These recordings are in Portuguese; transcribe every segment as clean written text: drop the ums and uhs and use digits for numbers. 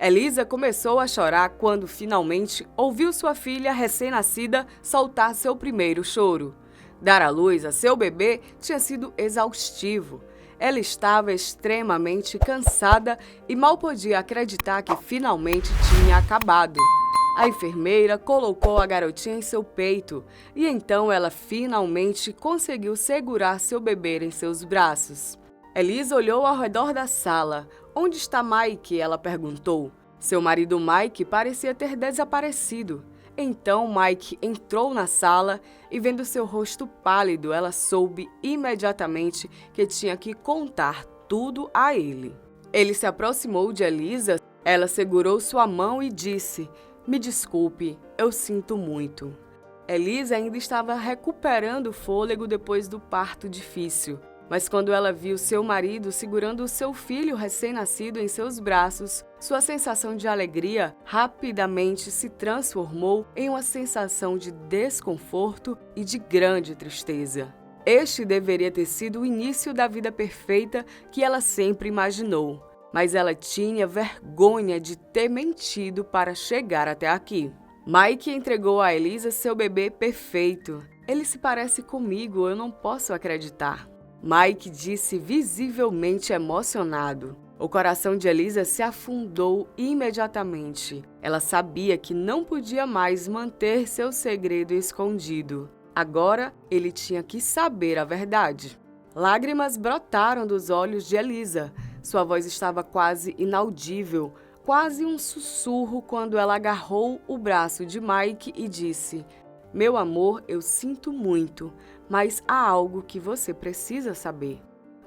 Elisa começou a chorar quando finalmente ouviu sua filha recém-nascida soltar seu primeiro choro. Dar à luz a seu bebê tinha sido exaustivo. Ela estava extremamente cansada e mal podia acreditar que finalmente tinha acabado. A enfermeira colocou a garotinha em seu peito e então ela finalmente conseguiu segurar seu bebê em seus braços. Elisa olhou ao redor da sala. "Onde está Mike?" ela perguntou. Seu marido Mike parecia ter desaparecido. Então Mike entrou na sala e, vendo seu rosto pálido, ela soube imediatamente que tinha que contar tudo a ele. Ele se aproximou de Elisa, ela segurou sua mão e disse: "Me desculpe, eu sinto muito." Elisa ainda estava recuperando o fôlego depois do parto difícil. Mas quando ela viu seu marido segurando o seu filho recém-nascido em seus braços, sua sensação de alegria rapidamente se transformou em uma sensação de desconforto e de grande tristeza. Este deveria ter sido o início da vida perfeita que ela sempre imaginou, mas ela tinha vergonha de ter mentido para chegar até aqui. Mike entregou a Elisa seu bebê perfeito. "Ele se parece comigo, eu não posso acreditar." Mike disse, visivelmente emocionado. O coração de Elisa se afundou imediatamente. Ela sabia que não podia mais manter seu segredo escondido. Agora, ele tinha que saber a verdade. Lágrimas brotaram dos olhos de Elisa. Sua voz estava quase inaudível, quase um sussurro quando ela agarrou o braço de Mike e disse: "Meu amor, eu sinto muito, mas há algo que você precisa saber."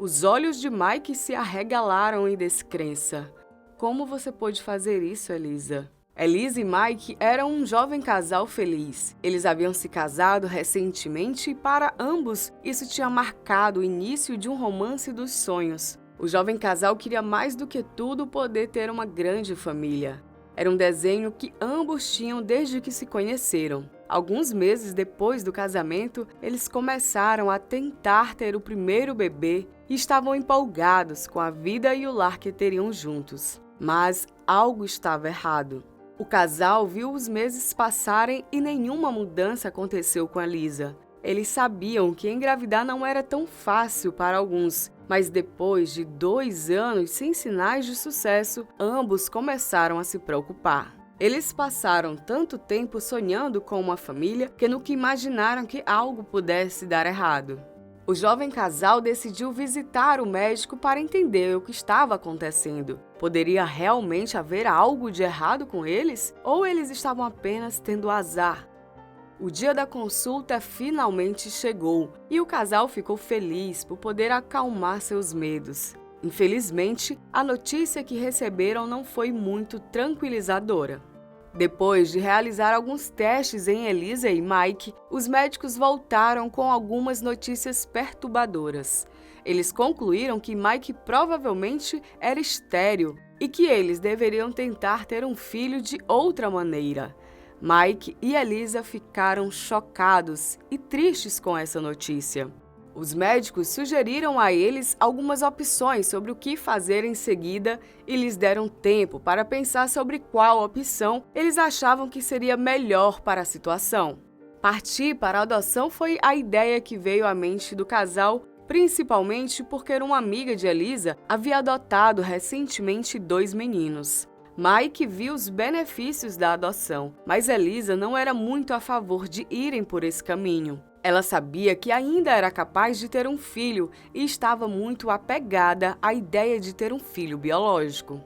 Os olhos de Mike se arregalaram em descrença. "Como você pôde fazer isso, Elisa?" Elisa e Mike eram um jovem casal feliz. Eles haviam se casado recentemente e para ambos isso tinha marcado o início de um romance dos sonhos. O jovem casal queria mais do que tudo poder ter uma grande família. Era um desenho que ambos tinham desde que se conheceram. Alguns meses depois do casamento, eles começaram a tentar ter o primeiro bebê e estavam empolgados com a vida e o lar que teriam juntos. Mas algo estava errado. O casal viu os meses passarem e nenhuma mudança aconteceu com Elisa. Eles sabiam que engravidar não era tão fácil para alguns, mas depois de 2 anos sem sinais de sucesso, ambos começaram a se preocupar. Eles passaram tanto tempo sonhando com uma família que nunca imaginaram que algo pudesse dar errado. O jovem casal decidiu visitar o médico para entender o que estava acontecendo. Poderia realmente haver algo de errado com eles? Ou eles estavam apenas tendo azar? O dia da consulta finalmente chegou e o casal ficou feliz por poder acalmar seus medos. Infelizmente, a notícia que receberam não foi muito tranquilizadora. Depois de realizar alguns testes em Elisa e Mike, os médicos voltaram com algumas notícias perturbadoras. Eles concluíram que Mike provavelmente era estéril e que eles deveriam tentar ter um filho de outra maneira. Mike e Elisa ficaram chocados e tristes com essa notícia. Os médicos sugeriram a eles algumas opções sobre o que fazer em seguida e lhes deram tempo para pensar sobre qual opção eles achavam que seria melhor para a situação. Partir para a adoção foi a ideia que veio à mente do casal, principalmente porque uma amiga de Elisa havia adotado recentemente 2 meninos. Mike viu os benefícios da adoção, mas Elisa não era muito a favor de irem por esse caminho. Ela sabia que ainda era capaz de ter um filho e estava muito apegada à ideia de ter um filho biológico.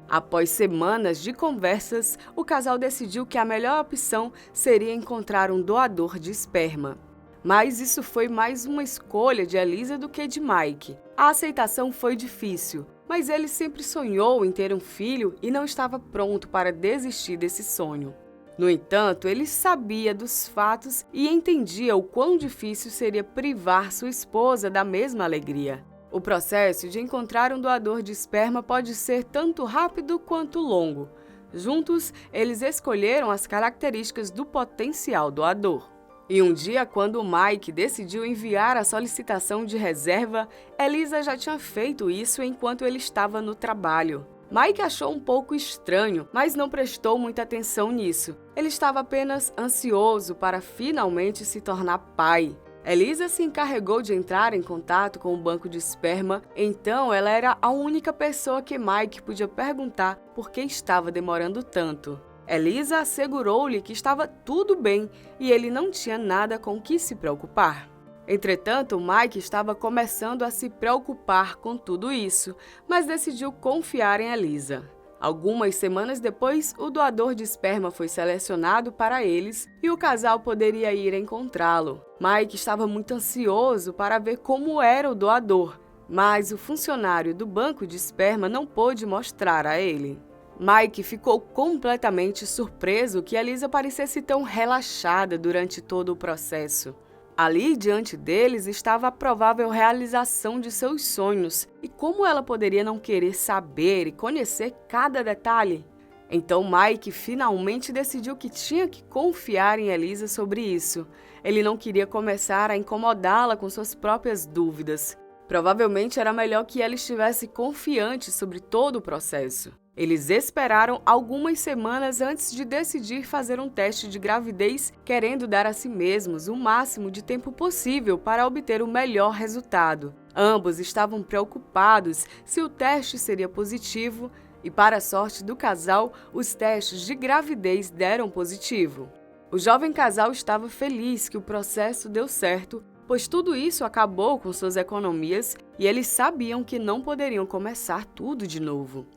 Após semanas de conversas, o casal decidiu que a melhor opção seria encontrar um doador de esperma. Mas isso foi mais uma escolha de Elisa do que de Mike. A aceitação foi difícil, mas ele sempre sonhou em ter um filho e não estava pronto para desistir desse sonho. No entanto, ele sabia dos fatos e entendia o quão difícil seria privar sua esposa da mesma alegria. O processo de encontrar um doador de esperma pode ser tanto rápido quanto longo. Juntos, eles escolheram as características do potencial doador. E um dia, quando Mike decidiu enviar a solicitação de reserva, Elisa já tinha feito isso enquanto ele estava no trabalho. Mike achou um pouco estranho, mas não prestou muita atenção nisso. Ele estava apenas ansioso para finalmente se tornar pai. Elisa se encarregou de entrar em contato com o banco de esperma, então ela era a única pessoa que Mike podia perguntar por que estava demorando tanto. Elisa assegurou-lhe que estava tudo bem e ele não tinha nada com o que se preocupar. Entretanto, Mike estava começando a se preocupar com tudo isso, mas decidiu confiar em Elisa. Algumas semanas depois, o doador de esperma foi selecionado para eles e o casal poderia ir encontrá-lo. Mike estava muito ansioso para ver como era o doador, mas o funcionário do banco de esperma não pôde mostrar a ele. Mike ficou completamente surpreso que Elisa parecesse tão relaxada durante todo o processo. Ali, diante deles, estava a provável realização de seus sonhos. E como ela poderia não querer saber e conhecer cada detalhe? Então Mike finalmente decidiu que tinha que confiar em Elisa sobre isso. Ele não queria começar a incomodá-la com suas próprias dúvidas. Provavelmente era melhor que ela estivesse confiante sobre todo o processo. Eles esperaram algumas semanas antes de decidir fazer um teste de gravidez, querendo dar a si mesmos o máximo de tempo possível para obter o melhor resultado. Ambos estavam preocupados se o teste seria positivo e, para a sorte do casal, os testes de gravidez deram positivo. O jovem casal estava feliz que o processo deu certo, pois tudo isso acabou com suas economias e eles sabiam que não poderiam começar tudo de novo.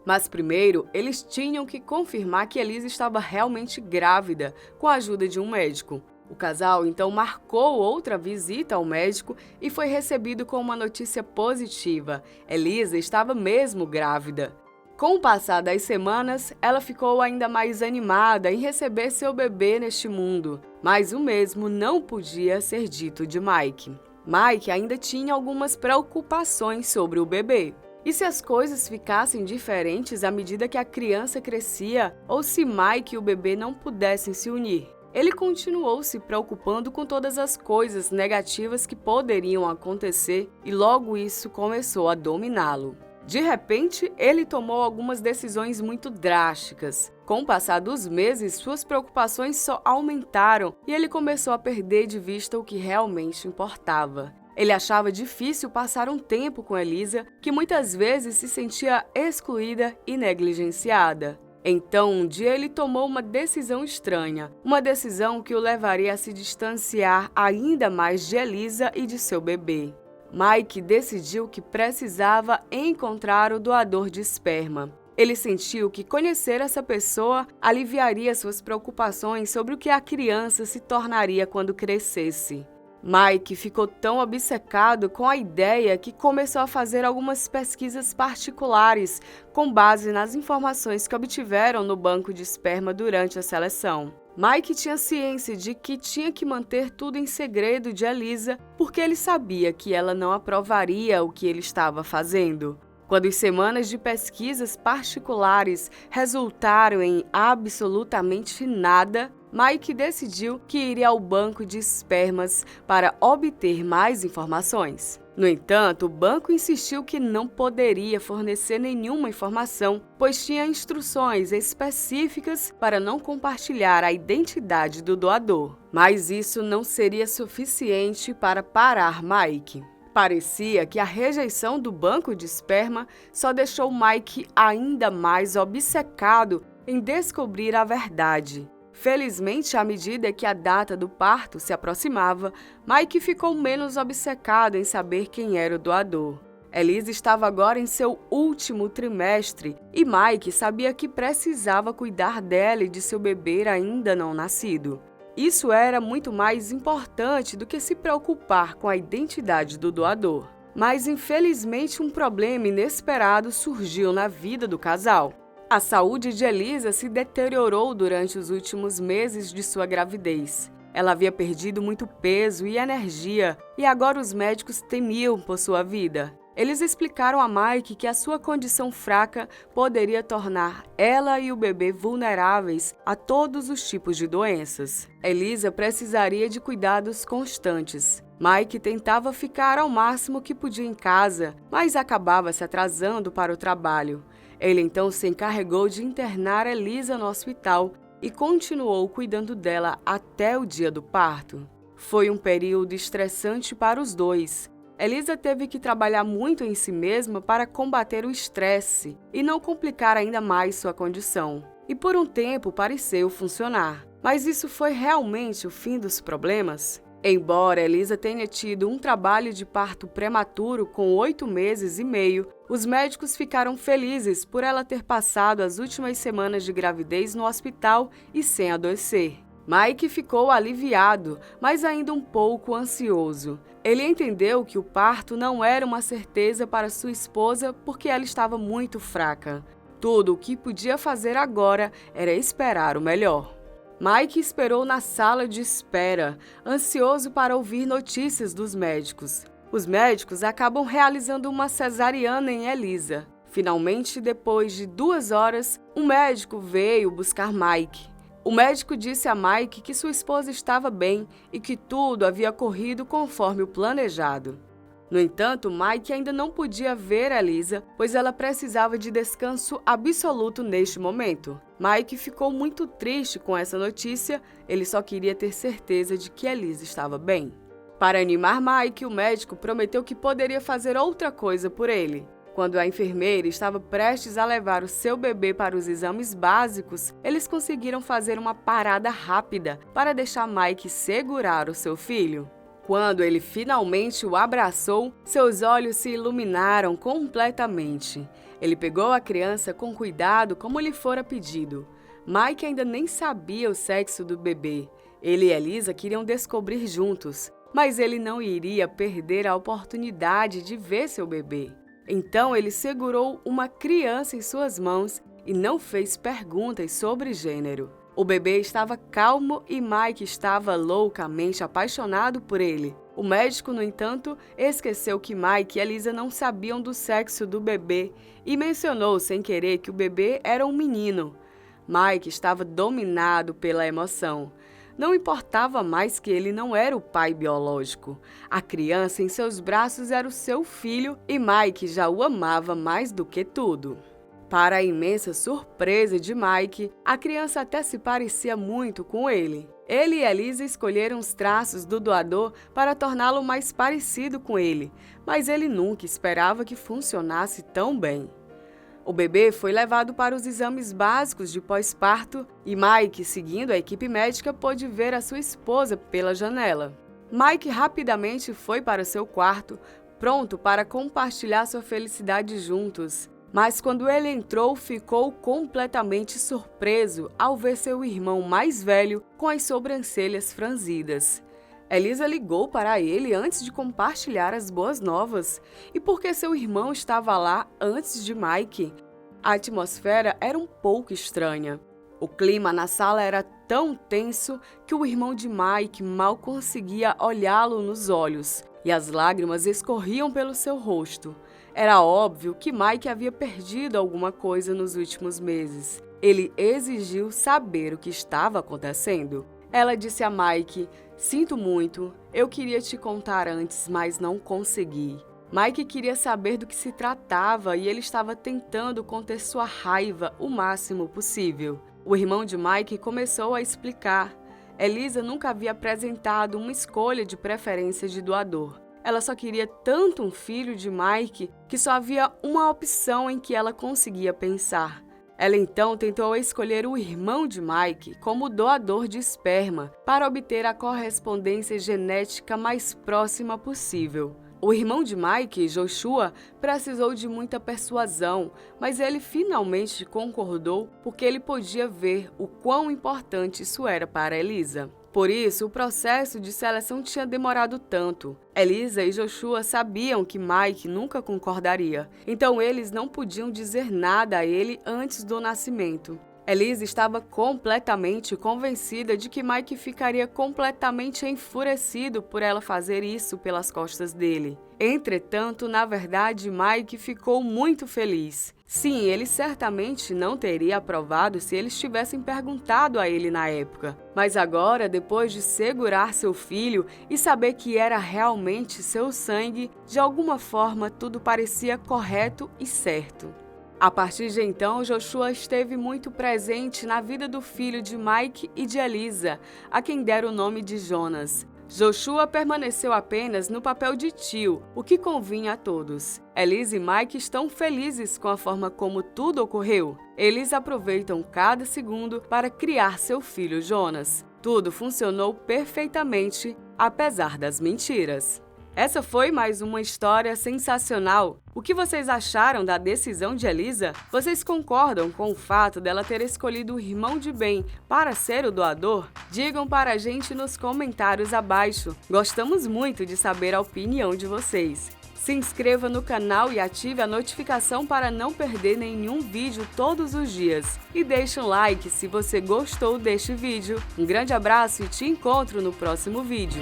Mas primeiro, eles tinham que confirmar que Elisa estava realmente grávida, com a ajuda de um médico. O casal então marcou outra visita ao médico e foi recebido com uma notícia positiva. Elisa estava mesmo grávida. Com o passar das semanas, ela ficou ainda mais animada em receber seu bebê neste mundo. Mas o mesmo não podia ser dito de Mike. Mike ainda tinha algumas preocupações sobre o bebê. E se as coisas ficassem diferentes à medida que a criança crescia, ou se Mike e o bebê não pudessem se unir? Ele continuou se preocupando com todas as coisas negativas que poderiam acontecer e logo isso começou a dominá-lo. De repente, ele tomou algumas decisões muito drásticas. Com o passar dos meses, suas preocupações só aumentaram e ele começou a perder de vista o que realmente importava. Ele achava difícil passar um tempo com Elisa, que muitas vezes se sentia excluída e negligenciada. Então, um dia ele tomou uma decisão estranha, uma decisão que o levaria a se distanciar ainda mais de Elisa e de seu bebê. Mike decidiu que precisava encontrar o doador de esperma. Ele sentiu que conhecer essa pessoa aliviaria suas preocupações sobre o que a criança se tornaria quando crescesse. Mike ficou tão obcecado com a ideia que começou a fazer algumas pesquisas particulares com base nas informações que obtiveram no banco de esperma durante a seleção. Mike tinha ciência de que tinha que manter tudo em segredo de Elisa porque ele sabia que ela não aprovaria o que ele estava fazendo. Quando as semanas de pesquisas particulares resultaram em absolutamente nada, Mike decidiu que iria ao banco de espermas para obter mais informações. No entanto, o banco insistiu que não poderia fornecer nenhuma informação, pois tinha instruções específicas para não compartilhar a identidade do doador. Mas isso não seria suficiente para parar Mike. Parecia que a rejeição do banco de esperma só deixou Mike ainda mais obcecado em descobrir a verdade. Felizmente, à medida que a data do parto se aproximava, Mike ficou menos obcecado em saber quem era o doador. Elisa estava agora em seu último trimestre e Mike sabia que precisava cuidar dela e de seu bebê ainda não nascido. Isso era muito mais importante do que se preocupar com a identidade do doador. Mas, infelizmente, um problema inesperado surgiu na vida do casal. A saúde de Elisa se deteriorou durante os últimos meses de sua gravidez. Ela havia perdido muito peso e energia e agora os médicos temiam por sua vida. Eles explicaram a Mike que a sua condição fraca poderia tornar ela e o bebê vulneráveis a todos os tipos de doenças. Elisa precisaria de cuidados constantes. Mike tentava ficar ao máximo que podia em casa, mas acabava se atrasando para o trabalho. Ele então se encarregou de internar Elisa no hospital e continuou cuidando dela até o dia do parto. Foi um período estressante para os dois. Elisa teve que trabalhar muito em si mesma para combater o estresse e não complicar ainda mais sua condição. E por um tempo pareceu funcionar. Mas isso foi realmente o fim dos problemas? Embora Elisa tenha tido um trabalho de parto prematuro com 8 meses e meio, os médicos ficaram felizes por ela ter passado as últimas semanas de gravidez no hospital e sem adoecer. Mike ficou aliviado, mas ainda um pouco ansioso. Ele entendeu que o parto não era uma certeza para sua esposa porque ela estava muito fraca. Tudo o que podia fazer agora era esperar o melhor. Mike esperou na sala de espera, ansioso para ouvir notícias dos médicos. Os médicos acabam realizando uma cesariana em Elisa. Finalmente, depois de 2 horas, um médico veio buscar Mike. O médico disse a Mike que sua esposa estava bem e que tudo havia corrido conforme o planejado. No entanto, Mike ainda não podia ver Elisa, pois ela precisava de descanso absoluto neste momento. Mike ficou muito triste com essa notícia, ele só queria ter certeza de que Elisa estava bem. Para animar Mike, o médico prometeu que poderia fazer outra coisa por ele. Quando a enfermeira estava prestes a levar o seu bebê para os exames básicos, eles conseguiram fazer uma parada rápida para deixar Mike segurar o seu filho. Quando ele finalmente o abraçou, seus olhos se iluminaram completamente. Ele pegou a criança com cuidado como lhe fora pedido. Mike ainda nem sabia o sexo do bebê. Ele e Elisa queriam descobrir juntos, mas ele não iria perder a oportunidade de ver seu bebê. Então ele segurou uma criança em suas mãos e não fez perguntas sobre gênero. O bebê estava calmo e Mike estava loucamente apaixonado por ele. O médico, no entanto, esqueceu que Mike e Elisa não sabiam do sexo do bebê e mencionou sem querer que o bebê era um menino. Mike estava dominado pela emoção. Não importava mais que ele não era o pai biológico. A criança em seus braços era o seu filho e Mike já o amava mais do que tudo. Para a imensa surpresa de Mike, a criança até se parecia muito com ele. Ele e Elisa escolheram os traços do doador para torná-lo mais parecido com ele, mas ele nunca esperava que funcionasse tão bem. O bebê foi levado para os exames básicos de pós-parto e Mike, seguindo a equipe médica, pôde ver a sua esposa pela janela. Mike rapidamente foi para seu quarto, pronto para compartilhar sua felicidade juntos. Mas quando ele entrou, ficou completamente surpreso ao ver seu irmão mais velho com as sobrancelhas franzidas. Elisa ligou para ele antes de compartilhar as boas novas. E porque seu irmão estava lá antes de Mike? A atmosfera era um pouco estranha. O clima na sala era tão tenso que o irmão de Mike mal conseguia olhá-lo nos olhos, e as lágrimas escorriam pelo seu rosto. Era óbvio que Mike havia perdido alguma coisa nos últimos meses. Ele exigiu saber o que estava acontecendo. Ela disse a Mike: "Sinto muito, eu queria te contar antes, mas não consegui." Mike queria saber do que se tratava e ele estava tentando conter sua raiva o máximo possível. O irmão de Mike começou a explicar. Elisa nunca havia apresentado uma escolha de preferência de doador. Ela só queria tanto um filho de Mike que só havia uma opção em que ela conseguia pensar. Ela então tentou escolher o irmão de Mike como doador de esperma para obter a correspondência genética mais próxima possível. O irmão de Mike, Joshua, precisou de muita persuasão, mas ele finalmente concordou porque ele podia ver o quão importante isso era para Elisa. Por isso, o processo de seleção tinha demorado tanto. Elisa e Joshua sabiam que Mike nunca concordaria, então eles não podiam dizer nada a ele antes do nascimento. Elisa estava completamente convencida de que Mike ficaria completamente enfurecido por ela fazer isso pelas costas dele. Entretanto, na verdade, Mike ficou muito feliz. Sim, ele certamente não teria aprovado se eles tivessem perguntado a ele na época. Mas agora, depois de segurar seu filho e saber que era realmente seu sangue, de alguma forma tudo parecia correto e certo. A partir de então, Joshua esteve muito presente na vida do filho de Mike e de Elisa, a quem deram o nome de Jonas. Joshua permaneceu apenas no papel de tio, o que convinha a todos. Elisa e Mike estão felizes com a forma como tudo ocorreu. Eles aproveitam cada segundo para criar seu filho Jonas. Tudo funcionou perfeitamente, apesar das mentiras. Essa foi mais uma história sensacional. O que vocês acharam da decisão de Elisa? Vocês concordam com o fato dela ter escolhido o irmão de bem para ser o doador? Digam para a gente nos comentários abaixo. Gostamos muito de saber a opinião de vocês. Se inscreva no canal e ative a notificação para não perder nenhum vídeo todos os dias. E deixe um like se você gostou deste vídeo. Um grande abraço e te encontro no próximo vídeo.